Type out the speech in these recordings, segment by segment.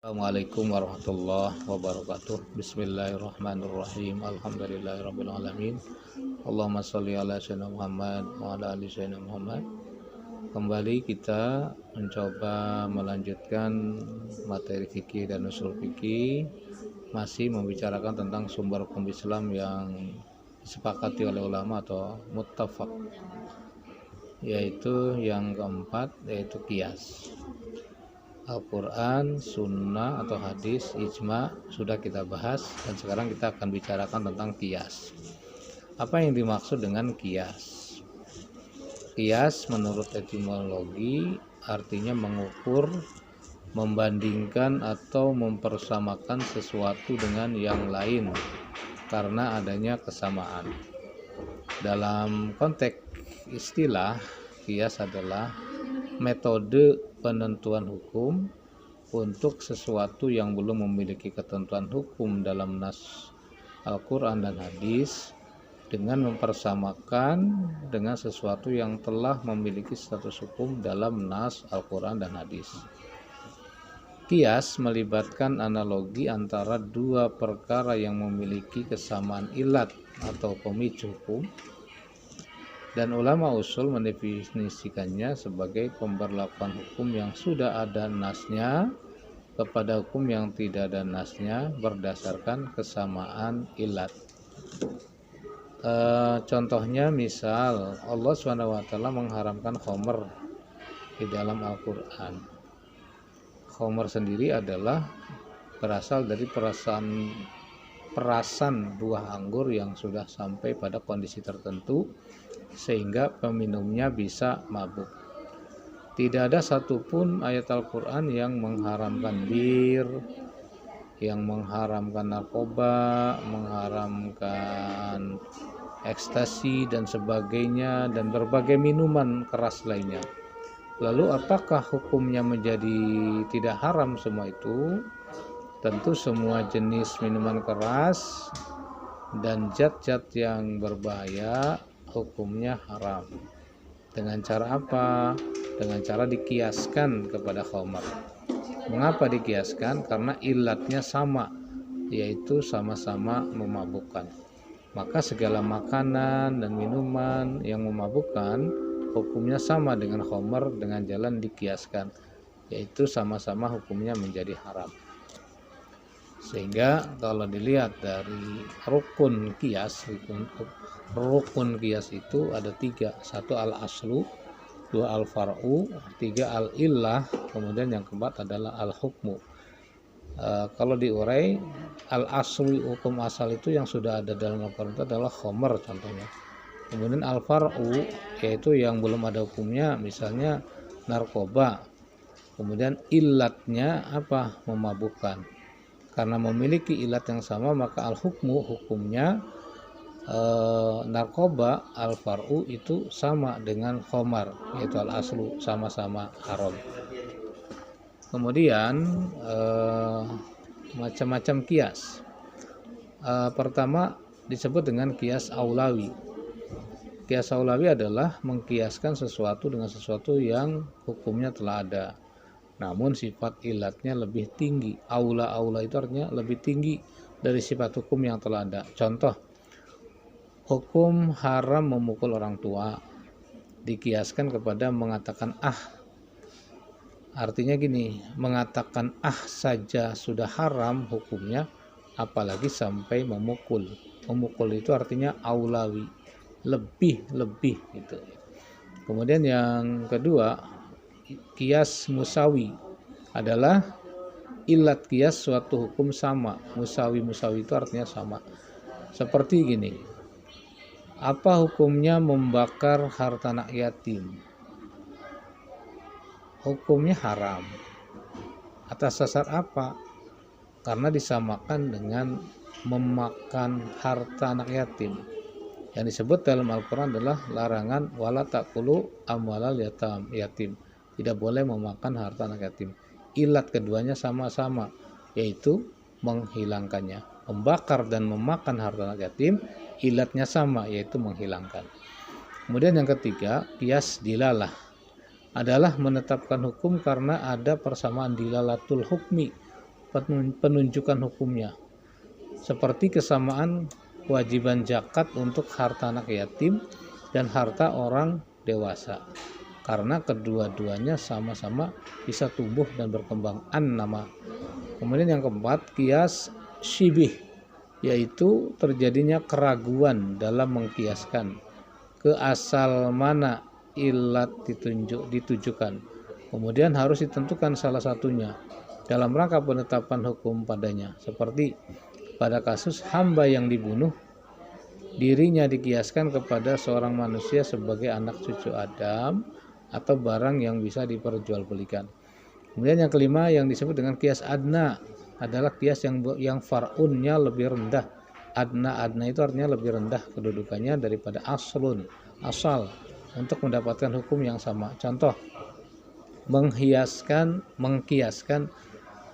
Assalamualaikum warahmatullahi wabarakatuh. Bismillahirrahmanirrahim. Alhamdulillahirabbil alamin. Allahumma shalli ala sayyidina Muhammad wa ala ali sayyidina Muhammad. Kembali kita mencoba melanjutkan materi fikih dan usul fikih, masih membicarakan tentang sumber hukum Islam yang disepakati oleh ulama atau muttafaq, yaitu yang keempat, yaitu qiyas. Al-Quran, Sunnah atau hadis, ijma sudah kita bahas, dan sekarang kita akan bicarakan tentang qiyas. Apa yang dimaksud dengan qiyas? Qiyas menurut etimologi artinya mengukur, membandingkan atau mempersamakan sesuatu dengan yang lain karena adanya kesamaan. Dalam konteks istilah, qiyas adalah metode penentuan hukum untuk sesuatu yang belum memiliki ketentuan hukum dalam nas Al-Quran dan hadis dengan mempersamakan dengan sesuatu yang telah memiliki status hukum dalam nas Al-Quran dan hadis. Qiyas melibatkan analogi antara dua perkara yang memiliki kesamaan ilat atau pemicu hukum, dan ulama usul mendefinisikannya sebagai pemberlakuan hukum yang sudah ada nasnya kepada hukum yang tidak ada nasnya berdasarkan kesamaan ilat. Contohnya misal Allah SWT mengharamkan khamr di dalam Al-Quran. Khamr sendiri adalah berasal dari perasan buah anggur yang sudah sampai pada kondisi tertentu sehingga peminumnya bisa mabuk. Tidak ada satupun ayat Al-Quran yang mengharamkan bir, yang mengharamkan narkoba, mengharamkan ekstasi dan sebagainya, dan berbagai minuman keras lainnya. Lalu apakah hukumnya menjadi tidak haram semua itu? Tentu semua jenis minuman keras dan zat-zat yang berbahaya hukumnya haram. Dengan cara apa? Dengan cara dikiaskan kepada khamr. Mengapa dikiaskan? Karena ilatnya sama, yaitu sama-sama memabukkan. Maka segala makanan dan minuman yang memabukkan hukumnya sama dengan khamr dengan jalan dikiaskan, yaitu sama-sama hukumnya menjadi haram. Sehingga kalau dilihat dari rukun qiyas itu ada tiga. Satu al-aslu, dua al-far'u, tiga al-illah, kemudian yang keempat adalah al-hukmu. Kalau diurai, al-aslu, hukum asal itu yang sudah ada dalam Al-Quran itu adalah khamr contohnya. Kemudian al-far'u, yaitu yang belum ada hukumnya, misalnya narkoba. Kemudian ilatnya apa? Memabukkan. Karena memiliki ilat yang sama, maka al-hukmu, hukumnya narkoba, al-far'u itu sama dengan khamar, yaitu al-aslu, sama-sama haram. Kemudian macam-macam qiyas. Pertama disebut dengan qiyas aulawi. Qiyas aulawi adalah mengkiaskan sesuatu dengan sesuatu yang hukumnya telah ada, namun sifat ilatnya lebih tinggi. Aula itu artinya lebih tinggi dari sifat hukum yang telah ada. Contoh, hukum haram memukul orang tua dikiaskan kepada mengatakan artinya gini, mengatakan saja sudah haram hukumnya, apalagi sampai memukul. Memukul itu artinya aulawi, lebih gitu. Kemudian yang kedua, qiyas musawi adalah ilat qiyas suatu hukum sama. Musawi itu artinya sama. Seperti gini, apa hukumnya membakar harta anak yatim? Hukumnya haram. Atas dasar apa? Karena disamakan dengan memakan harta anak yatim. Yang disebut dalam Al-Quran adalah larangan wala ta'kulu amwalal yatim. Tidak boleh memakan harta anak yatim. Ilat keduanya sama-sama, yaitu menghilangkannya. Membakar dan memakan harta anak yatim, ilatnya sama, yaitu menghilangkan. Kemudian yang ketiga, qiyas dilalah adalah menetapkan hukum karena ada persamaan dilalatul hukmi, penunjukan hukumnya, seperti kesamaan kewajiban zakat untuk harta anak yatim dan harta orang dewasa, karena kedua-duanya sama-sama bisa tumbuh dan berkembang. Nama. Kemudian yang keempat, qiyas syibih, yaitu terjadinya keraguan dalam mengkiaskan ke asal mana ilat ditujukan. Kemudian harus ditentukan salah satunya dalam rangka penetapan hukum padanya, seperti pada kasus hamba yang dibunuh, dirinya dikiaskan kepada seorang manusia sebagai anak cucu Adam atau barang yang bisa diperjualbelikan. Kemudian yang kelima yang disebut dengan kias adna adalah kias yang far'unnya lebih rendah. Adna itu artinya lebih rendah kedudukannya daripada aslun, asal, untuk mendapatkan hukum yang sama. Contoh, mengkiaskan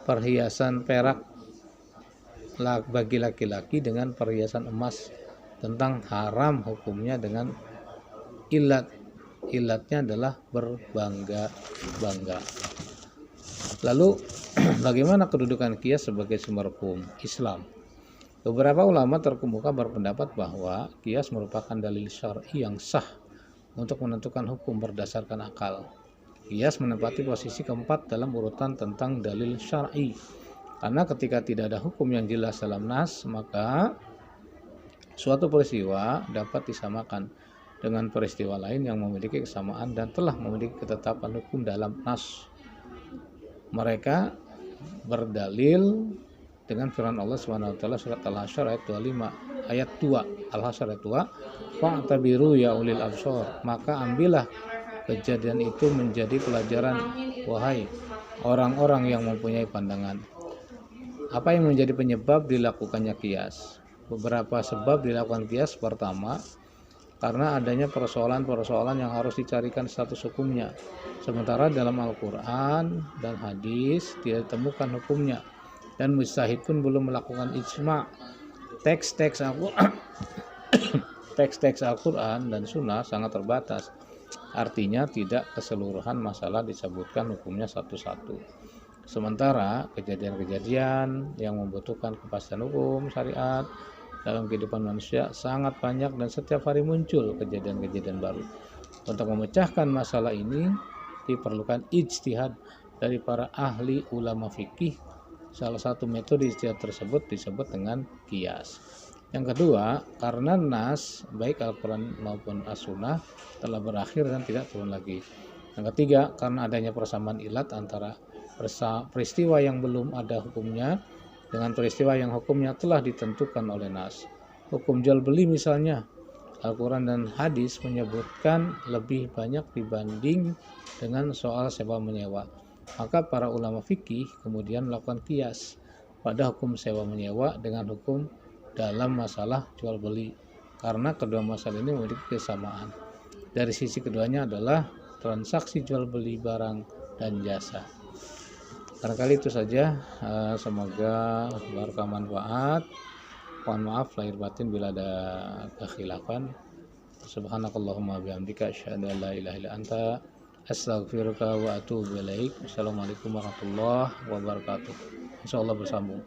perhiasan perak bagi laki-laki dengan perhiasan emas, tentang haram hukumnya dengan ilatnya adalah berbangga-bangga. Lalu bagaimana kedudukan qiyas sebagai sumber hukum Islam? Beberapa ulama terkemuka berpendapat bahwa qiyas merupakan dalil syar'i yang sah untuk menentukan hukum berdasarkan akal. Qiyas menempati posisi keempat dalam urutan tentang dalil syar'i, karena ketika tidak ada hukum yang jelas dalam nas, maka suatu peristiwa dapat disamakan dengan peristiwa lain yang memiliki kesamaan dan telah memiliki ketetapan hukum dalam nas. Mereka berdalil dengan firman Allah Subhanahu wa taala surat Al-Hasyr ayat 25 ayat 2 Al-Hasyr ayat 2, fa'tabiru ya ulil absar, maka ambillah kejadian itu menjadi pelajaran wahai orang-orang yang mempunyai pandangan. Apa yang menjadi penyebab dilakukannya qiyas? Beberapa sebab dilakukan qiyas. Pertama, karena adanya persoalan-persoalan yang harus dicarikan status hukumnya, sementara dalam Al-Quran dan hadis tidak ditemukan hukumnya, dan mujtahid pun belum melakukan ijma'. Teks-teks Al-Quran dan Sunnah sangat terbatas, artinya tidak keseluruhan masalah disebutkan hukumnya satu-satu. Sementara kejadian-kejadian yang membutuhkan kepastian hukum syariat dalam kehidupan manusia sangat banyak dan setiap hari muncul kejadian-kejadian baru. Untuk memecahkan masalah ini diperlukan ijtihad dari para ahli ulama fikih. Salah satu metode ijtihad tersebut disebut dengan qiyas. Yang kedua, karena nas baik Al-Quran maupun As-Sunnah telah berakhir dan tidak turun lagi. Yang ketiga, karena adanya persamaan ilat antara peristiwa yang belum ada hukumnya dengan peristiwa yang hukumnya telah ditentukan oleh nas. Hukum jual beli misalnya, Al-Quran dan hadis menyebutkan lebih banyak dibanding dengan soal sewa menyewa. Maka para ulama fikih kemudian melakukan qiyas pada hukum sewa menyewa dengan hukum dalam masalah jual beli, karena kedua masalah ini memiliki kesamaan. Dari sisi keduanya adalah transaksi jual beli barang dan jasa. Barangkali itu saja, semoga berkah manfaat. Mohon maaf lahir batin bila ada kekhilafan. Subhanakallahumma bihamdika asyhadu an la ilaha illa anta astaghfiruka wa atubu ilaik. Assalamualaikum warahmatullahi wabarakatuh. Insyaallah bersambung.